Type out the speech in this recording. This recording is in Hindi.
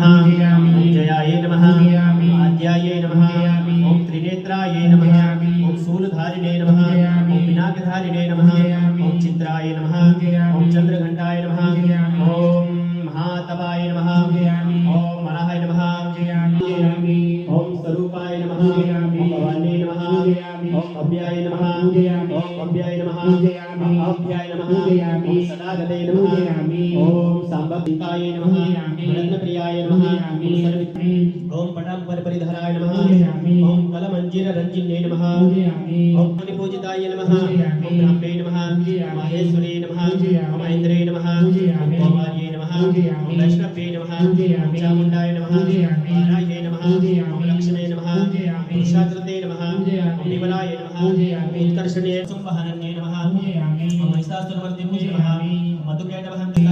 जयाय नमः आद्याय नमः ओम त्रिनेत्राय नमः ओम शूलधारिणे नमः ओम पिनाकधारिणे नमः ओम चित्राय नमः ओम चंद्रघंटाय नमः ओम महातपाय नमः ओम मनाहाय नमः ओम स्वरूपाय नमः ओम भवानी नमः ओम अभ्याय नमः ओम अभ्याय नमः अभ्याय नमः ओम सदागते नमः ओम सांबकाय नमः रत्नप्रियाय नमः ओम पटांबर परिधराय नमः ओम कलमंजीर रंजिने नमः ओम पूजिताय नमः ओम ब्रह्मे नमः महेश्वरी नमः ओम इंद्रे नमः ओम भवार्ये नमः ओम वैष्णवे नमः ओम चामुंडाय नमः वाराये नमः ओम लक्ष्मे नमः ओम शात्रते नमः ओम विमलाय नमः उत्कर्षणे संवहनन्ये नमः ओम महिषासुरमर्दिने नमः मधुके नमः